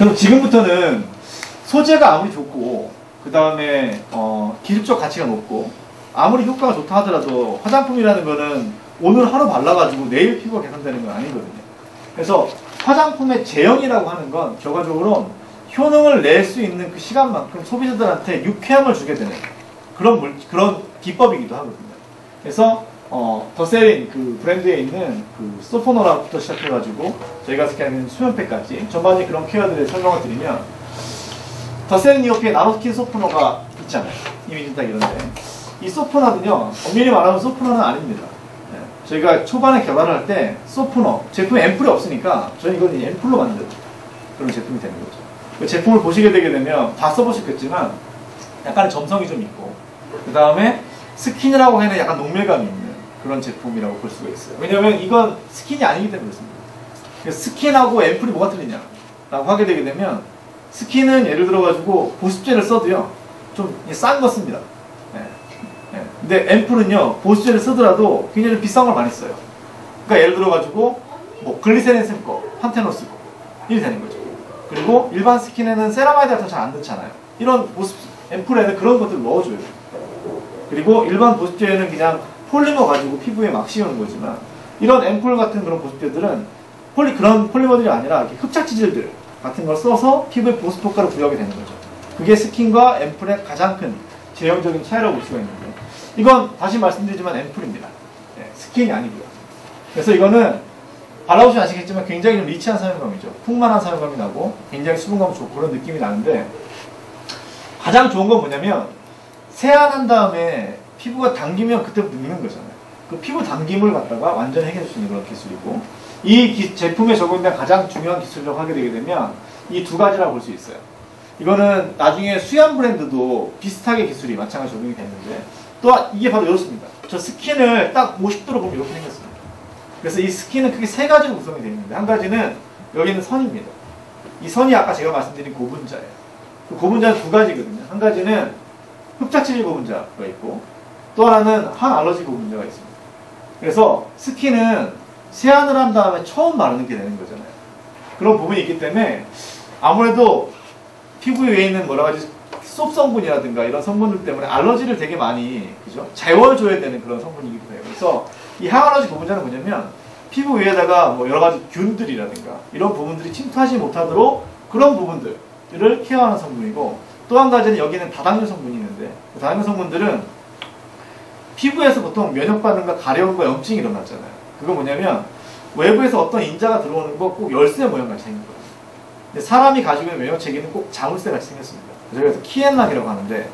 그럼 지금부터는 소재가 아무리 좋고 그 다음에 기술적 가치가 높고 아무리 효과가 좋다 하더라도 화장품이라는 거는 오늘 하루 발라가지고 내일 피부가 개선되는 건 아니거든요. 그래서 화장품의 제형이라고 하는 건 결과적으로 효능을 낼 수 있는 그 시간만큼 소비자들한테 유쾌함을 주게 되는 그런 기법이기도 하거든요. 그래서 더세린 그 브랜드에 있는 그 소포너라부터 시작해가지고 저희가 스캔하는 수면팩까지 전반적인 그런 케어들을 설명을 드리면 더세린 이어피에 나노스킨 소포너가 있잖아요. 이미지 딱 이런데 이 소포너는요 엄밀히 말하면 소포너는 아닙니다. 저희가 초반에 개발을 할 때 소포너 제품에 앰플이 없으니까 저희 이건 앰플로 만든 그런 제품이 되는 거죠. 그 제품을 보시게 되게 되면 다 써보셨겠지만 약간의 점성이 좀 있고 그 다음에 스킨이라고 하는 약간 농밀감이 있는 그런 제품이라고 볼 수가 있어요. 왜냐하면 이건 스킨이 아니기 때문에 그렇습니다. 스킨하고 앰플이 뭐가 틀리냐라고 하게 되게 되면 스킨은 예를 들어가지고 보습제를 써도요 좀 싼 거 씁니다. 근데 앰플은요 보습제를 쓰더라도 굉장히 비싼 걸 많이 써요. 그러니까 예를 들어가지고 뭐 글리세린 샘 거, 판테놀 쓰고 이렇게 되는 거죠. 그리고 일반 스킨에는 세라마이드 같은 거 잘 안 넣잖아요. 이런 보습 앰플에는 그런 것들을 넣어줘요. 그리고 일반 보습제는 그냥 폴리머 가지고 피부에 막 씌우는 거지만 이런 앰플 같은 그런 보습제들은 그런 폴리머들이 아니라 이렇게 흡착지질들 같은 걸 써서 피부에 보습 효과를 부여하게 되는 거죠. 그게 스킨과 앰플의 가장 큰 제형적인 차이라고 볼 수가 있는데 이건 다시 말씀드리지만 앰플입니다. 스킨이 아니고요. 그래서 이거는 발라보시면 아시겠지만 굉장히 좀 리치한 사용감이죠. 풍만한 사용감이 나고 굉장히 수분감 좋고 그런 느낌이 나는데 가장 좋은 건 뭐냐면 세안한 다음에 피부가 당기면 그때부터 늙는 거잖아요. 그 피부 당김을 갖다가 완전히 해결할 수 있는 그런 기술이고 이 제품에 적용된 가장 중요한 기술이라고 하게 되게 되면 이 두 가지라고 볼 수 있어요. 이거는 나중에 수염 브랜드도 비슷하게 기술이 마찬가지로 적용이 됐는데 또 이게 바로 이렇습니다. 저 스킨을 딱 50도로 보면 이렇게 생겼습니다. 그래서 이 스킨은 크게 세 가지로 구성이 되어 있는데 한 가지는 여기는 선입니다. 이 선이 아까 제가 말씀드린 고분자예요. 그 고분자는 두 가지거든요. 한 가지는 흡착치질 고분자가 있고 또 하나는 항알러지 고분자가 있습니다. 그래서 스킨은 세안을 한 다음에 처음 바르는 게 되는 거잖아요. 그런 부분이 있기 때문에 아무래도 피부 위에 있는 뭐라 하지 속 성분이라든가 이런 성분들 때문에 알러지를 되게 많이 그죠? 재워줘야 되는 그런 성분이기도 해요. 그래서 이 항알러지 고분자는 뭐냐면 피부 위에다가 뭐 여러 가지 균들이라든가 이런 부분들이 침투하지 못하도록 그런 부분들을 케어하는 성분이고 또 한 가지는 여기는 다당류 성분이 있는데 그 다당류 성분들은 피부에서 보통 면역 반응과 가려움과 염증이 일어났잖아요. 그건 뭐냐면 외부에서 어떤 인자가 들어오는 거 꼭 열쇠 모양같이 생긴 거예요. 근데 사람이 가지고 있는 면역 체계는 꼭 자물쇠 같이 생겼습니다. 그래서 키엔락이라고 하는데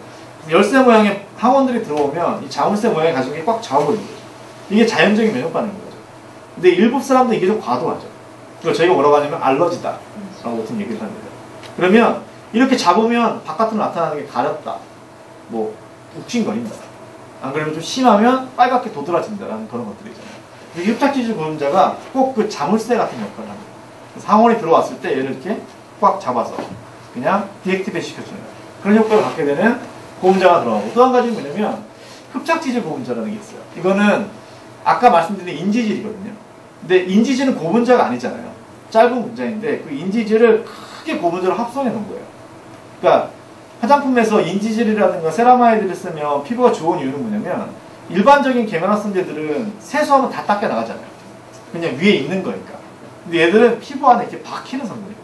열쇠 모양의 항원들이 들어오면 이 자물쇠 모양의 가지고 꽉 잡아버리는 거죠. 이게 자연적인 면역 반응인 거죠. 근데 일부 사람도 이게 좀 과도하죠. 그걸 저희가 뭐라고 하냐면 알러지다 라고 보통 얘기를 합니다. 그러면 이렇게 잡으면 바깥으로 나타나는 게 가렵다, 뭐 욱신거린다, 안 그러면 좀 심하면 빨갛게 도드라진다라는 그런 것들이잖아요. 이 흡착지질 고분자가 꼭 그 자물쇠 같은 역할을 합니다. 상온이 들어왔을 때 얘를 이렇게 꽉 잡아서 그냥 디액티베이트 시켜주는 그런 효과를 갖게 되는 고분자가 들어가고 또 한 가지는 뭐냐면 흡착지질 고분자라는 게 있어요. 이거는 아까 말씀드린 인지질이거든요. 근데 인지질은 고분자가 아니잖아요. 짧은 분자인데 그 인지질을 크게 고분자로 합성해 놓은 거예요. 그러니까 화장품에서 인지질이라든가 세라마이드를 쓰면 피부가 좋은 이유는 뭐냐면 일반적인 계면활성제들은 세수하면 다 닦여 나가잖아요. 그냥 위에 있는 거니까. 근데 얘들은 피부 안에 이렇게 박히는 성분이에요.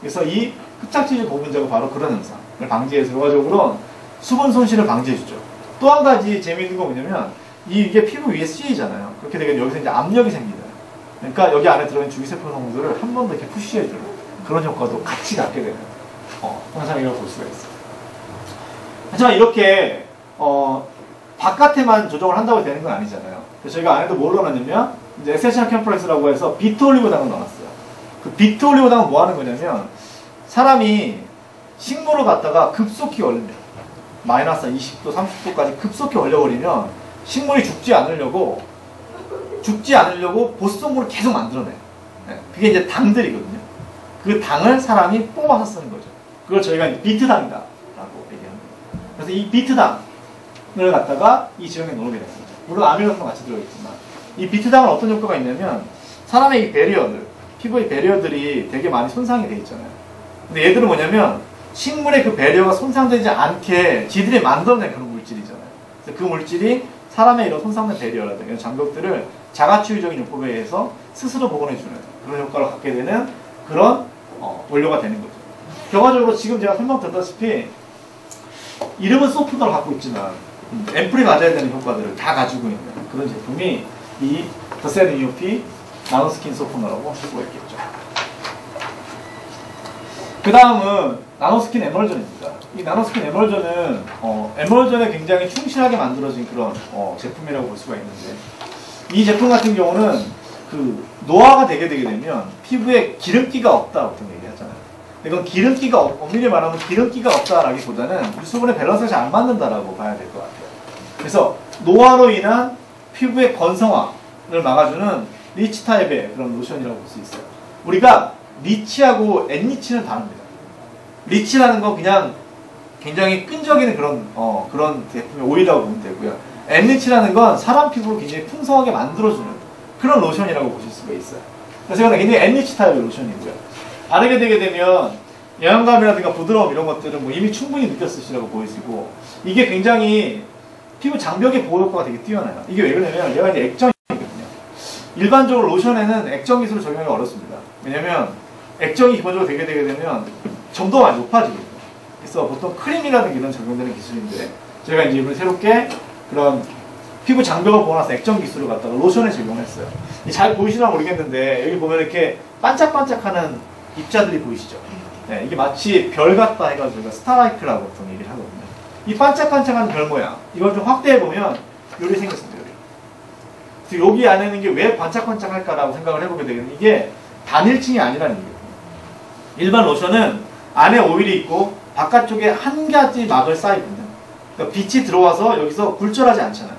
그래서 이 흡착지질 고분자가 바로 그런 현상을 방지해서 결과적으로 수분 손실을 방지해주죠. 또 한 가지 재미있는 건 뭐냐면 이게 피부 위에 쓰이잖아요. 그렇게 되면 여기서 이제 압력이 생기잖아요. 그러니까 여기 안에 들어있는 주기세포 성분들을 한 번 더 이렇게 푸시해주는 그런 효과도 같이 갖게 되는 현상이라고 볼 수가 있어요. 하지만 이렇게 바깥에만 조정을 한다고 되는 건 아니잖아요. 그래서 저희가 안에도 뭘 넣어놨냐면 이제 에센셜 캠프렉스라고 해서 비트 올리고당을 넣어놨어요. 그 비트 올리고당은 뭐 하는 거냐면 사람이 식물을 갖다가 급속히 얼립니다. 마이너스 20도, 30도까지 급속히 얼려버리면 식물이 죽지 않으려고 보습성분을 계속 만들어내요. 그게 이제 당들이거든요. 그 당을 사람이 뽑아서 쓰는 거죠. 그걸 저희가 이제 비트당이다 라고 얘기합니다. 그래서 이 비트당을 갖다가 이 지형에 넣게 됩니다. 물론 아밀로스도 같이 들어있지만 이 비트당은 어떤 효과가 있냐면 사람의 이 배리어들, 피부의 배리어들이 되게 많이 손상이 돼 있잖아요. 근데 얘들은 뭐냐면 식물의 그 배려가 손상되지 않게 지들이 만들어낸 그런 물질이잖아요. 그래서 그 물질이 사람의 이런 손상된 배려라든가 이런 장벽들을 자가치유적인 요법에 의해서 스스로 복원해주는 그런 효과를 갖게 되는 그런 원료가 되는 거죠. 결과적으로 지금 제가 설명드렸다시피 이름은 소프트를 갖고 있지만 앰플이 가져야 되는 효과들을 다 가지고 있는 그런 제품이 이 더셀 EOP 나노스킨 소프너라고 할 수가 있겠죠. 그 다음은 나노스킨 에멀전입니다. 이 나노스킨 에멀전은 에멀전에 굉장히 충실하게 만들어진 그런 제품이라고 볼 수가 있는데, 이 제품 같은 경우는 그 노화가 되게 되면 피부에 기름기가 없다 보통 얘기하잖아요. 이건 기름기가 엄밀히 말하면 기름기가 없다라기보다는 유수분의 밸런스가 잘 안 맞는다라고 봐야 될 것 같아요. 그래서 노화로 인한 피부의 건성화를 막아주는 리치 타입의 그런 로션이라고 볼 수 있어요. 우리가 리치하고 엔리치는 다릅니다. 리치라는 건 그냥 굉장히 끈적이는 그런 제품의 오일이라고 보면 되고요. 엔리치라는 건 사람 피부를 굉장히 풍성하게 만들어주는 그런 로션이라고 보실 수가 있어요. 그래서 이거는 굉장히 엔리치 타입의 로션이고요. 바르게 되게 되면 영양감이라든가 부드러움 이런 것들은 뭐 이미 충분히 느꼈으시라고 보이시고, 이게 굉장히 피부 장벽의 보호 효과가 되게 뛰어나요. 이게 왜 그러냐면 얘가 이제 액정이거든요. 일반적으로 로션에는 액정 기술을 적용하기 어렵습니다. 왜냐면 액정이 기본적으로 되게 되면 점도가 많이 높아지거든요. 그래서 보통 크림이라든가 이런 적용되는 기술인데, 저희가 이제 이번에 새롭게 그런 피부 장벽을 보호해서 액정 기술을 갖다가 로션에 적용했어요. 잘 보이시나 모르겠는데 여기 보면 이렇게 반짝반짝하는 입자들이 보이시죠? 네, 이게 마치 별 같다 해가지고 저희가 스타라이크라고 보통 얘기를 하거든요. 이 반짝반짝하는 별 모양, 이걸 좀 확대해보면 요리 생겼습니다. 요리. 그래서 여기 안에는 게 왜 반짝반짝할까라고 생각을 해보게 되면 이게 단일층이 아니라는 얘기예요. 일반 로션은 안에 오일이 있고 바깥쪽에 한 가지 막을 쌓이거든요. 그러니까 빛이 들어와서 여기서 굴절하지 않잖아요.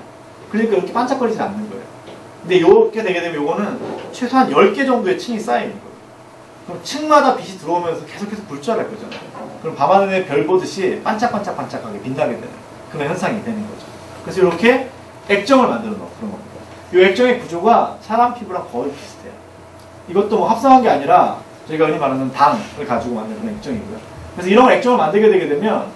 그러니까 이렇게 반짝거리지 않는 거예요. 근데 이렇게 되게 되면 이거는 최소한 10개 정도의 층이 쌓이는 거예요. 그럼 층마다 빛이 들어오면서 계속해서 굴절할 거잖아요. 그럼 밤하늘의 별 보듯이 반짝반짝반짝하게 빛나게 되는 그런 현상이 되는 거죠. 그래서 이렇게 액정을 만들어 놓은 그런 겁니다. 이 액정의 구조가 사람 피부랑 거의 비슷해요. 이것도 뭐 합성한 게 아니라 저희가 흔히 말하는 당을 가지고 만든 그런 액정이고요. 그래서 이런 액정을 만들게 되게 되면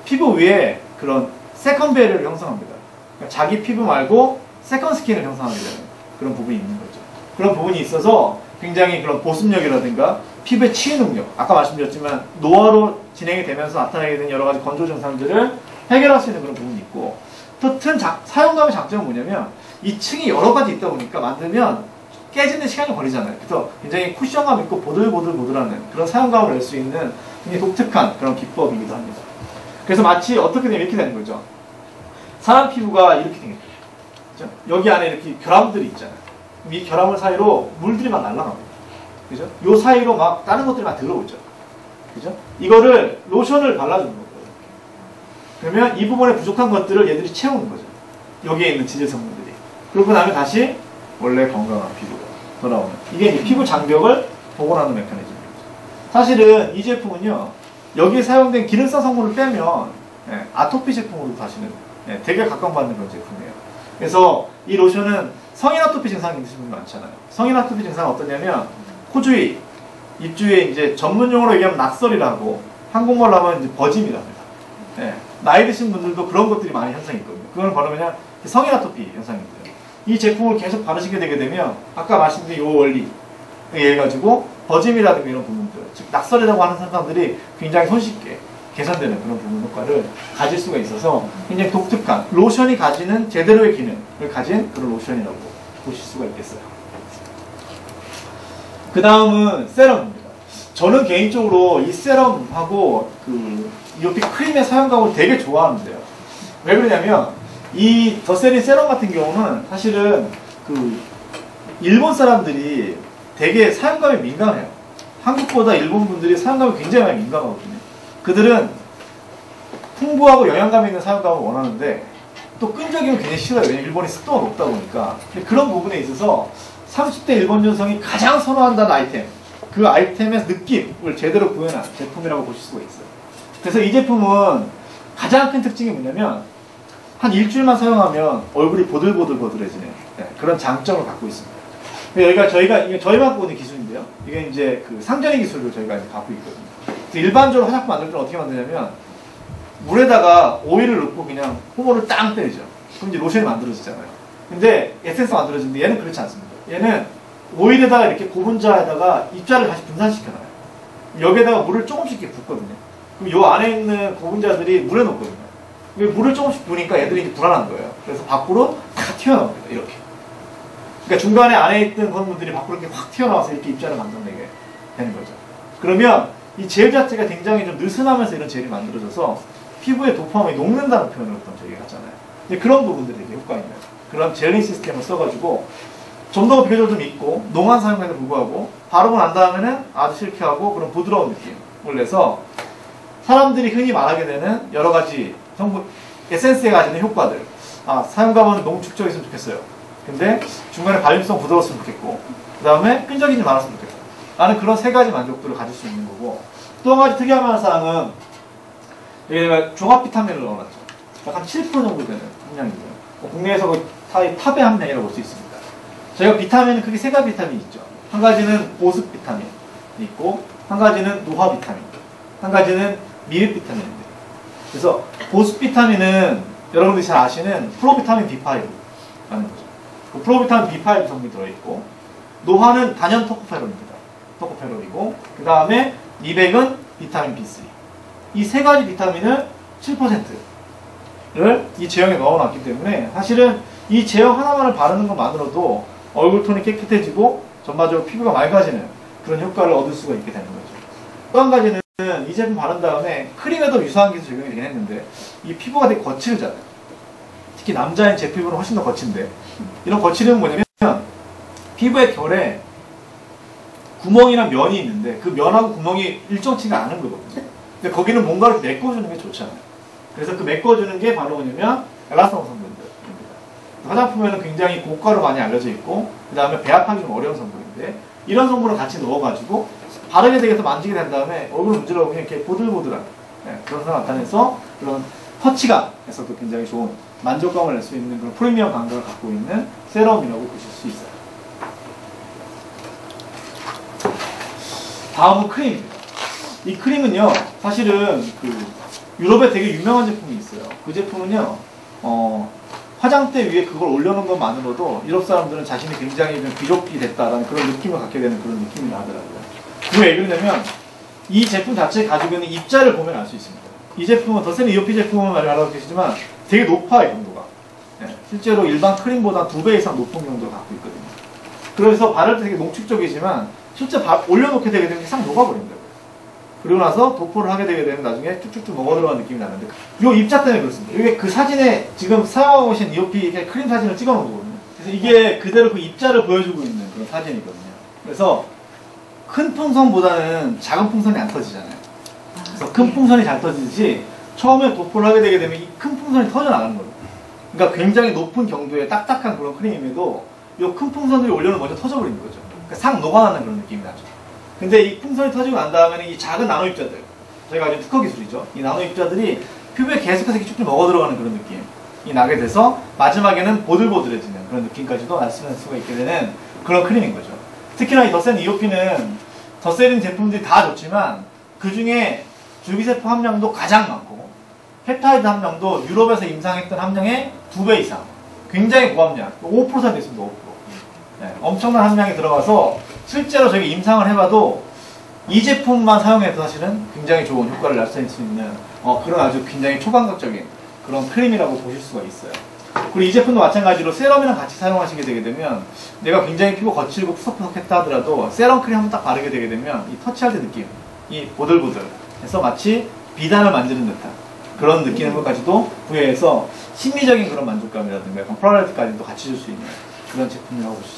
피부 위에 그런 세컨 베리어를 형성합니다. 그러니까 자기 피부 말고 세컨 스킨을 형성하게 되는 그런 부분이 있는 거죠. 그런 부분이 있어서 굉장히 그런 보습력이라든가 피부의 치유 능력, 아까 말씀드렸지만 노화로 진행이 되면서 나타나게 되는 여러 가지 건조 증상들을 해결할 수 있는 그런 부분이 있고, 또 사용감의 장점은 뭐냐면 이 층이 여러 가지 있다 보니까 만들면 깨지는 시간이 걸리잖아요. 그래서 굉장히 쿠션감 있고 보들보들보들하는 그런 사용감을 낼 수 있는 굉장히 독특한 그런 기법이기도 합니다. 그래서 마치 어떻게 되면 이렇게 되는 거죠. 사람 피부가 이렇게 생겼죠. 그죠? 여기 안에 이렇게 결함들이 있잖아요. 이 결함을 사이로 물들이 막 날아갑니다. 그죠? 요 사이로 막 다른 것들이 막 들어오죠. 그죠? 이거를 로션을 발라주는 거예요. 그러면 이 부분에 부족한 것들을 얘들이 채우는 거죠. 여기에 있는 지질 성분들이. 그러고 나면 다시 원래 건강한 피부가 돌아오는. 이게 이제 피부 장벽을 복원하는 메커니즘입니다. 사실은 이 제품은요, 여기에 사용된 기능성 성분을 빼면 아토피 제품으로 사실은 되게 각광받는 그런 제품이에요. 그래서 이 로션은 성인 아토피 증상이 있으신 분이 많잖아요. 성인 아토피 증상은 어떠냐면 코주위, 입주위에 이제 전문용어로 얘기하면 낙설이라고, 한국말로 하면 이제 버짐이랍니다. 나이 드신 분들도 그런 것들이 많이 현상이 있거든요. 그건 바로 그냥 성인 아토피 현상입니다. 이 제품을 계속 바르시게 되게 되면 아까 말씀드린 이 원리에 의해 가지고 버짐이라든가 이런 부분들, 즉 낙설이라고 하는 현상들이 굉장히 손쉽게 개선되는 그런 부분 효과를 가질 수가 있어서 굉장히 독특한 로션이 가지는 제대로의 기능을 가진 그런 로션이라고 보실 수가 있겠어요. 그 다음은 세럼입니다. 저는 개인적으로 이 세럼하고 그 EOP 크림의 사용감을 되게 좋아하는데요. 왜 그러냐면 이 더세린 세럼 같은 경우는 사실은 그 일본 사람들이 되게 사용감에 민감해요. 한국보다 일본 분들이 사용감에 굉장히 많이 민감하거든요. 그들은 풍부하고 영양감 있는 사용감을 원하는데 또 끈적이면 굉장히 싫어요. 왜냐면 일본이 습도가 높다 보니까. 그런 부분에 있어서 30대 일본 여성이 가장 선호한다는 아이템, 그 아이템의 느낌을 제대로 구현한 제품이라고 보실 수가 있어요. 그래서 이 제품은 가장 큰 특징이 뭐냐면 한 일주일만 사용하면 얼굴이 보들보들보들해지는 그런 장점을 갖고 있습니다. 여기가 이게 저희만 갖고 있는 기술인데요. 이게 이제 그 상전의 기술로 저희가 이제 갖고 있거든요. 일반적으로 화장품 만들 때는 어떻게 만드냐면 물에다가 오일을 넣고 그냥 호모를 땅 때리죠. 그럼 이제 로션이 만들어지잖아요. 근데 에센스가 만들어지는데 얘는 그렇지 않습니다. 얘는 오일에다가 이렇게 고분자에다가 입자를 다시 분산시켜놔요. 여기에다가 물을 조금씩 이렇게 붓거든요. 그럼 요 안에 있는 고분자들이 물에 녹거든요. 물을 조금씩 부으니까 애들이 이제 불안한 거예요. 그래서 밖으로 다 튀어나옵니다. 이렇게. 그러니까 중간에 안에 있던 성분들이 밖으로 이렇게 확 튀어나와서 이렇게 입자를 만들어내게 되는 거죠. 그러면 이 젤 자체가 굉장히 좀 느슨하면서 이런 젤이 만들어져서 피부에 도파민이 녹는다는 표현을 보통 저희가 하잖아요. 근데 그런 부분들이 되게 효과 있는 그런 젤링 시스템을 써가지고 좀 더 비교적으로 좀 있고 농한 사용감에도 불구하고 바르고 난 다음에는 아주 실키하고 그런 부드러운 느낌을 내서 사람들이 흔히 말하게 되는 여러 가지 성분 에센스에 가지는 효과들. 사용감은 너무 축적했으면 좋겠어요. 근데 중간에 발림성 부드러웠으면 좋겠고 그 다음에 끈적이지 말았으면 좋겠다. 라는 그런 세 가지 만족도를 가질 수 있는 거고 또 한 가지 특이한 사항은 여기다가 종합 비타민을 넣어놨죠. 약간 7% 정도 되는 함량이고요. 국내에서 탑의 함량이라고 볼 수 있습니다. 저희가 비타민은 크게 세 가지 비타민이 있죠. 한 가지는 보습 비타민이 있고 한 가지는 노화 비타민, 한 가지는 미립 비타민입니다. 그래서 보습 비타민은 여러분들이 잘 아시는 프로비타민 B5라는 거죠. 그 프로비타민 B5 성분이 들어있고 노화는 단연 토코페롤입니다. 토코페롤이고 그 다음에 미백은 비타민 B3. 이 세 가지 비타민을 7%를 이 제형에 넣어놨기 때문에 사실은 이 제형 하나만을 바르는 것만으로도 얼굴톤이 깨끗해지고 전반적으로 피부가 맑아지는 그런 효과를 얻을 수가 있게 되는 거죠. 또 한 가지는 이 제품 바른 다음에 크림에도 유사한 기술 적용이 되긴 했는데 이 피부가 되게 거칠잖아요. 특히 남자인 제 피부는 훨씬 더 거친데 이런 거칠은 뭐냐면 피부의 결에 구멍이나 면이 있는데 그 면하고 구멍이 일정치가 않은 거거든요. 근데 거기는 뭔가를 메꿔주는 게 좋잖아요. 그래서 그 메꿔주는 게 바로 뭐냐면 엘라스톤 성분들입니다. 화장품에는 굉장히 고가로 많이 알려져 있고 그 다음에 배합하기 좀 어려운 성분인데 이런 성분을 같이 넣어가지고 바르게 되게 해서 만지게 된 다음에 얼굴을 문질러 그냥 이렇게 보들보들한 그런 상황을 나타내서 그런 터치감에서도 굉장히 좋은 만족감을 낼 수 있는 그런 프리미엄 감각을 갖고 있는 세럼이라고 보실 수 있어요. 다음은 크림입니다. 이 크림은요, 사실은 그 유럽에 되게 유명한 제품이 있어요. 그 제품은요, 화장대 위에 그걸 올려놓은 것만으로도 유럽 사람들은 자신이 굉장히 좀 귀족이 됐다라는 그런 느낌을 갖게 되는 그런 느낌이 나더라고요. 그게 왜 그러냐면 이 제품 자체에 가지고 있는 입자를 보면 알 수 있습니다. 이 제품은 더센 EOP 제품은 많이 알아보고 계시지만 되게 높아요, 경도가. 실제로 일반 크림보다 2배 이상 높은 경도를 갖고 있거든요. 그래서 바를 때 되게 농축적이지만 실제 올려놓게 되게 되면 싹 녹아버린다고요. 그리고 나서 도포를 하게 되게 되면 나중에 쭉쭉쭉 먹어 들어가는 느낌이 나는데 이 입자 때문에 그렇습니다. 이게 그 사진에 지금 사용하고 계신 EOP 크림 사진을 찍어 놓은 거거든요. 그래서 이게 그대로 그 입자를 보여주고 있는 그런 사진이거든요. 그래서 큰 풍선보다는 작은 풍선이 안 터지잖아요. 그래서 큰 풍선이 잘 터지듯이 처음에 도포를 하게 되게 되면 이 큰 풍선이 터져나가는 거예요. 그러니까 굉장히 높은 경도의 딱딱한 그런 크림임에도 이 큰 풍선들이 올려놓으면 먼저 터져버리는 거죠. 그러니까 싹 녹아나는 그런 느낌이 나죠. 근데 이 풍선이 터지고 난 다음에는 이 작은 나노 입자들, 저희가 아주 특허 기술이죠. 이 나노 입자들이 피부에 계속해서 쭉쭉 먹어 들어가는 그런 느낌이 나게 돼서 마지막에는 보들보들해지는 그런 느낌까지도 말씀할 수가 있게 되는 그런 크림인 거죠. 특히나 이 더센 EOP는 더센 제품들이 다 좋지만 그 중에 줄기세포 함량도 가장 많고 펩타이드 함량도 유럽에서 임상했던 함량의 2배 이상, 굉장히 고함량, 5% 있습니다. 5%. 네, 엄청난 함량이 들어가서 실제로 저희가 임상을 해봐도 이 제품만 사용해도 사실은 굉장히 좋은 효과를 낼 수 있는 그런 아주 굉장히 초감각적인 그런 크림이라고 보실 수가 있어요. 그리고 이 제품도 마찬가지로 세럼이랑 같이 사용하시게 되게 되면 내가 굉장히 피부 거칠고 푸석푸석했다 하더라도 세럼 크림 한번 딱 바르게 되게 되면 이 터치할 때 느낌, 이 보들보들 해서 마치 비단을 만지는 듯한 그런 느끼는 것까지도 부여해서 심미적인 그런 만족감이라든가 약간 프라이어티까지도 같이 줄 수 있는 그런 제품이라고 보실 수 있어요.